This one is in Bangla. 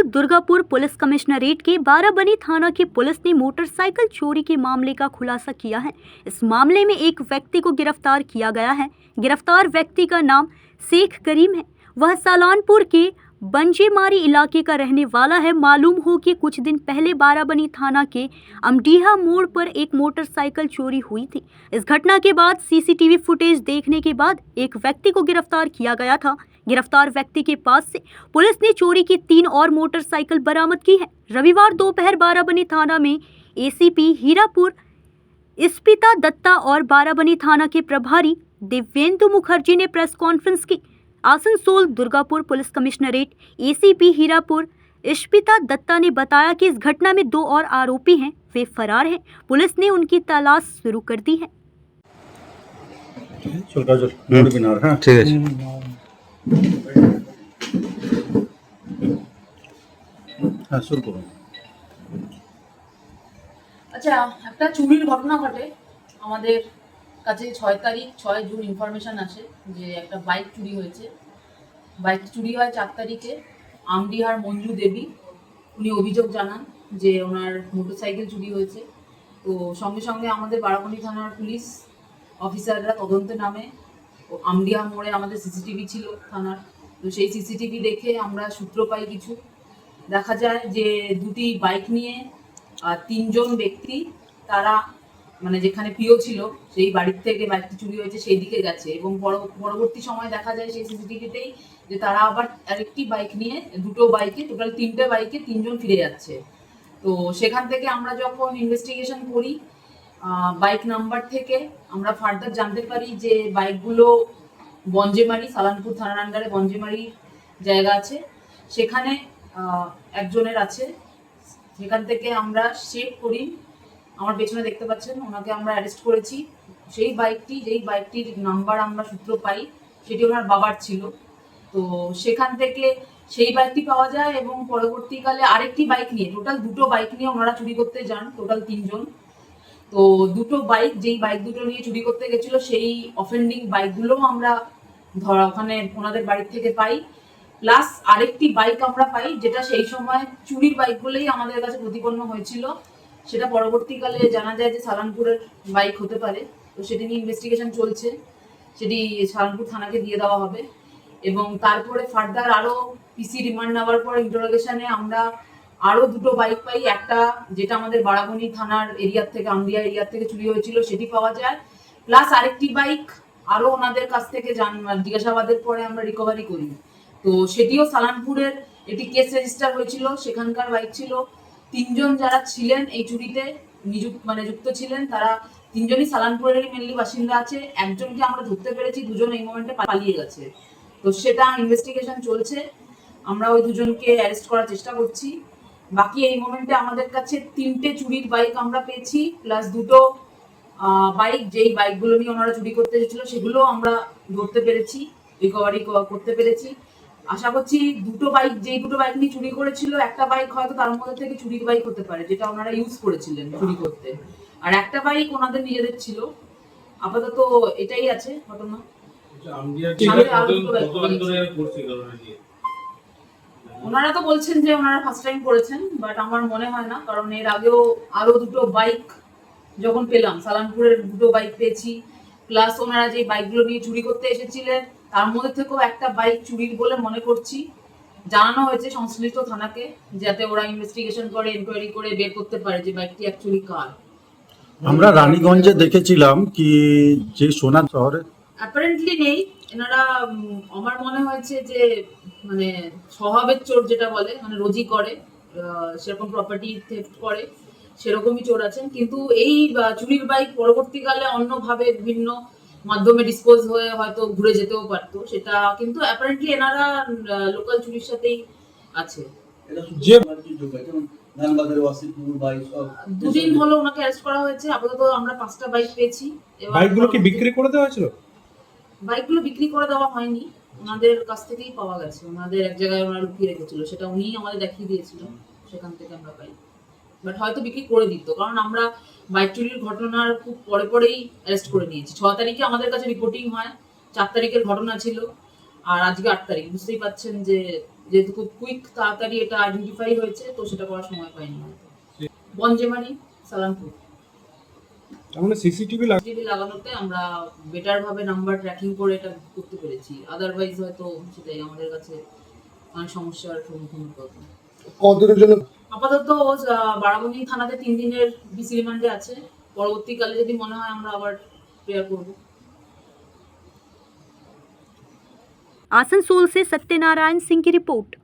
दुर्गापुर पुलिस कमिश्नरेट के बाराबनी थाना की पुलिस ने मोटरसाइकिल चोरी के मामले का खुलासा किया है। इस मामले में एक व्यक्ति को गिरफ्तार किया गया है। गिरफ्तार व्यक्ति का नाम शेख करीम है। वह सालानपुर के बंजेमारी इलाके का रहने वाला है। मालूम हो कि कुछ दिन पहले बाराबनी थाना के अमडीहा मोड़ पर एक मोटरसाइकिल चोरी हुई थी। इस घटना के बाद सीसीटीवी फुटेज देखने के बाद एक व्यक्ति को गिरफ्तार किया गया था। गिरफ्तार व्यक्ति के पास से पुलिस ने चोरी की 3 और मोटरसाइकिल बरामद की है। रविवार दोपहर बाराबनी थाना में एसीपी हीरापुर स्पिता दत्ता और बाराबनी थाना के प्रभारी दिव्येंदु मुखर्जी ने प्रेस कॉन्फ्रेंस की। Asansol Durgapur police commissionerate ACP Hirapur Spita Datta ने बताया कि इस घटना में 2 और आरोपी हैं, वे फरार हैं। पुलिस ने उनकी तलाश शुरू कर दी है। আচ্ছা, একটা চুরির ঘটনা ঘটে আমাদের কাছে 6 জুন ইনফরমেশন আসে যে একটা বাইক চুরি হয়েছে। বাইকটি চুরি হয় 4 তারিখে। আমডিহার মঞ্জু দেবী উনি অভিযোগ জানান যে ওনার মোটরসাইকেল চুরি হয়েছে। তো সঙ্গে সঙ্গে আমাদের বারাবণী থানার পুলিশ অফিসাররা তদন্তে নামে। আমডিহা মোড়ে আমাদের সিসিটিভি ছিল থানার। তো সেই সিসিটিভি দেখে আমরা সূত্র পাই কিছু। দেখা যায় যে 2টি বাইক নিয়ে 3 জন ব্যক্তি তারা মানে যেখানে প্রিয় ছিল সেই বাড়ির থেকে বাইকটি চুরি হয়েছে সেই দিকে গেছে এবং পরবর্তী সময় দেখা যায় সেই সিসিটিভিতেই যে তারা আবার আরেকটি বাইক নিয়ে 2টো বাইকে টোটাল 3টে বাইকে 3 জন ফিরে যাচ্ছে। তো সেখান থেকে আমরা যখন ইনভেস্টিগেশন করি বাইক নাম্বার থেকে আমরা ফার্দার জানতে পারি যে বাইকগুলো বঞ্জেমারি সালানপুর থানার আন্ডারে বঞ্জেমারি জায়গা আছে সেখানে একজনের আছে। সেখান থেকে আমরা শেখ করিম আমার পেছনে দেখতে পাচ্ছেন ওনাকে আমরা অ্যারেস্ট করেছি। সেই বাইকটি যেই বাইকটির নাম্বার আমরা সূত্র পাই সেটি ওনার বাবার ছিল। তো সেখান থেকে সেই বাইকটি পাওয়া যায় এবং পরবর্তীকালে আরেকটি বাইক নিয়ে টোটাল 2টো বাইক নিয়ে ওনারা চুরি করতে যান, টোটাল 3 জন। তো 2টো বাইক যেই বাইক দুটো নিয়ে চুরি করতে গেছিল সেই অফেন্ডিং বাইকগুলোও আমরা ওখানে ওনাদের বাড়ির থেকে পাই। প্লাস আরেকটি বাইক আমরা পাই যেটা সেই সময় চুরির বাইকগুলোই আমাদের কাছে প্রতিপন্ন হয়েছিল। সেটা পরবর্তীকালে জানা যায় যে সালানপুরের বাইক হতে পারে। তো সেটি নিয়ে ইনভেস্টিগেশন চলছে, সেটি সালানপুর থানাকে দিয়ে দেওয়া হবে এবং তারপরে ফার্দার আরও পিসি রিমান্ড নেওয়ার পর ইন্টারোগেশনে আমরা আরও 2টো বাইক পাই। একটা যেটা আমাদের বারাবণী থানার এরিয়ার থেকে আমডিয়া এরিয়ার থেকে চুরি হয়েছিল সেটি পাওয়া যায়। প্লাস আরেকটি বাইক আরও ওনাদের কাছ থেকে জিজ্ঞাসাবাদের পরে আমরা রিকভারি করি। তো সেটিও সালানপুরের একটি কেস রেজিস্টার হয়েছিল, সেখানকার বাইক ছিল। 3 জন যারা ছিলেন এই চুরিতে যুক্ত ছিলেন তারা 3 জনই সালানপুরেরই মেনলি বাসিন্দা আছে। একজনকে আমরা ধরতে পেরেছি, 2 জন এই মোমেন্টে পালিয়ে গেছে। তো সেটা ইনভেস্টিগেশন চলছে, আমরা ওই 2 জনকে অ্যারেস্ট করার চেষ্টা করছি। বাকি এই মোমেন্টে আমাদের কাছে 3টে চুরির বাইক আমরা পেয়েছি, প্লাস 2টো বাইক যেই বাইকগুলো নিয়ে ওনারা চুরি করতে এসেছিল সেগুলো আমরা ধরতে পেরেছি, রিকভারি করতে পেরেছি। আশা করছি 2টো বাইক নিয়ে চুরি করেছিল, একটা বাইক হয়তো তার মধ্যে থেকে চুরির বাইক হতে পারে যেটা ওনারা ইউজ করেছিলেন চুরি করতে, আর একটা বাইক ওনাদের নিজেদের ছিল। আপাতত এটাই আছে ঘটনা। ওনারা তো বলছেন যে ওনারা ফার্স্ট টাইম করেছেন, বাট আমার মনে হয় না, কারণ এর আগেও আরো 2টো বাইক যখন পেলাম সালানপুরের 2টো বাইক পেয়েছি, প্লাস ওনারা যে বাইকগুলো নিয়ে চুরি করতে এসেছিলেন তার মধ্যে থেকেও একটা বাইক চুরির বলে মনে করছি। জানানো হয়েছে সংশ্লিষ্ট থানাকে যাতে ওরা ইনভেস্টিগেশন করে এনকোয়ারি করে বের করতে পারে যে বাইকটি অ্যাকচুয়ালি কার। আমরা রানীগঞ্জে দেখেছিলাম কি যে সোনা শহরে অ্যাপারেন্টলি নেই এনারা। আমার মনে হয়েছে যে মানে স্বভাবের চোর যেটা বলে মানে রোজই করে, সেরকম প্রপার্টি থেফট করে সেরকমই চোর আছেন। কিন্তু এই চুরির বাইক পরবর্তীকালে অন্যভাবে বিভিন্ন মাধ্যমে ডিসপোজ হয়ে হয়তো ঘুরে যেতেও পারতো, সেটা কিন্তু অ্যাপারেন্টলি এনারা লোকাল চুরির সাথেই আছে। যে 2 দিন হলো ওনাকে অ্যারেস্ট করা হয়েছে। আপাতত আমরা 5টা বাইক পেয়েছি। বাইকগুলো কি বিক্রি করে দেওয়া হয়েছিল? বাইকগুলো বিক্রি করে দেওয়া হয়নি, ওনাদের কাছ থেকেই পাওয়া গেছে। ওনাদের এক জায়গায় ওনারা লুকিয়ে রেখেছিল, সেটা উনিই আমাদের দেখিয়ে দিয়েছিল, সেখান থেকে আমরা পাই। বাট হয়তো বিক্রি করে দিত, কারণ আমরা বাইক চুরির ঘটনার খুব পরেই অ্যারেস্ট করে নিয়েছি। 6 তারিখে আমাদের কাছে রিপোর্টিং হয়, 4 তারিখের ঘটনা ছিল, আর আজকে 8 তারিখ। বুঝতেই পারছেন যে যেহেতু খুব কুইক তাড়াতাড়ি এটা আইডেন্টিফাই হয়েছে, তো সেটা করার সময় পাইনি হয়তো। বনজেমারি, সালামপুর। তাহলে সিসিটিভি টিভি লাগানোতে আমরা বেটার ভাবে নাম্বার ট্র্যাকিং করে এটা করতে পেরেছি, আদারওয়াইজ হয়তো সেটাই আমাদের কাছে অনেক সমস্যার সম্মুখীন হতে হতো। কতদিনের জন্য? আপাতত বারাবণী থানাতে 3 দিনের ডিসি রিমান্ডে আছে। পরবর্তীকালে যদি মনে হয় আমরা আবার প্রেয়ার করবো। आसनसोल से सत्यनारायण सिंह की रिपोर्ट।